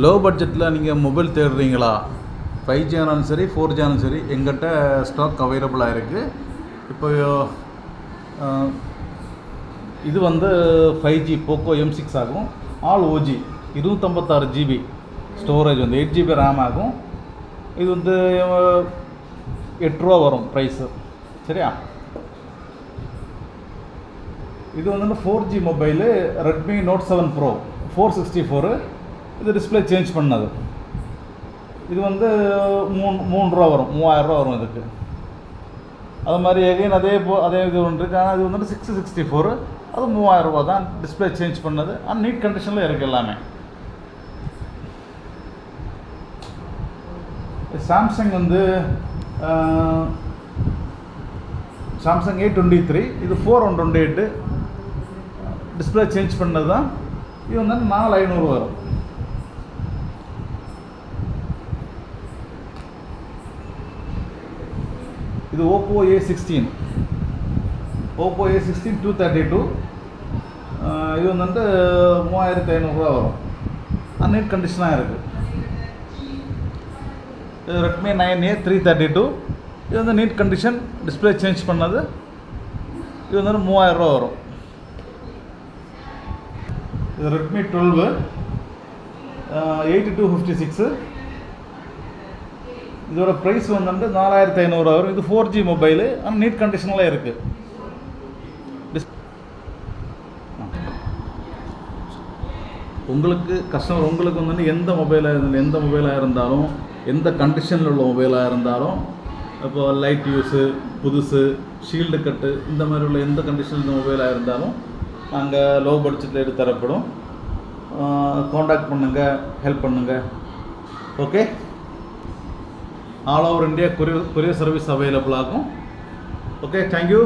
Low பட்ஜெட்டில் நீங்கள் mobile தேடுறீங்களா? 5G ஆனாலும் சரி 4G ஆனாலும் சரி எங்கிட்ட ஸ்டாக் அவைலபிளாக இருக்குது. இப்போ இது வந்து 5G போக்கோ M6 ஆகும். ஆல் OG 256 GB ஸ்டோரேஜ் வந்து 8 GB RAM ஆகும். இது வந்து 8 ரூபா வரும் ப்ரைஸு. சரியா? இது வந்து 4G mobile Redmi note 7 bro 464. இது டிஸ்பிளே சேஞ்ச் பண்ணது. இது வந்து 3 ரூபா வரும், 3000 ரூபா வரும் இதுக்கு. அது மாதிரி எகைன் அதே இது ஒன்று இருக்குது. ஆனால் இது வந்துட்டு 664, அது 3000 ரூபா தான். டிஸ்பிளே சேஞ்ச் பண்ணது. ஆனால் நீட் கண்டிஷனில் இருக்குது எல்லாமே. சாம்சங் வந்து சாம்சங் A23, இது 4128 டிஸ்பிளே சேஞ்ச் பண்ணது தான். இது வந்து 4500 வரும். இது ஓப்போ A16 232. இது வந்துட்டு 3500 ரூபா வரும். நீட் கண்டிஷனாக இருக்குது. இது ரெட்மி 9A 332. இது வந்து நீட் கண்டிஷன், டிஸ்பிளே சேஞ்ச் பண்ணது. இது வந்து 3000 ரூபா வரும். இது ரெட்மி 12 8256. இதோட ப்ரைஸ் வந்துட்டு 4500 வரும். இது 4G மொபைலு, ஆனால் நீட் கண்டிஷனில் இருக்குது. உங்களுக்கு வந்து எந்த மொபைலாக இருந்தாலும், எந்த கண்டிஷனில் உள்ள மொபைலாக இருந்தாலும், இப்போ லைட் யூஸு, புதுசு, ஷீல்டு கட்டு, இந்த மாதிரி உள்ள எந்த கண்டிஷனில் மொபைலாக இருந்தாலும் நாங்கள் லோ பட்ஜெட்டில் எடுத்து தரப்படும். காண்டாக்ட் பண்ணுங்கள், ஹெல்ப் பண்ணுங்கள். Okay, all over India courier service available ஆகும். Okay, thank you.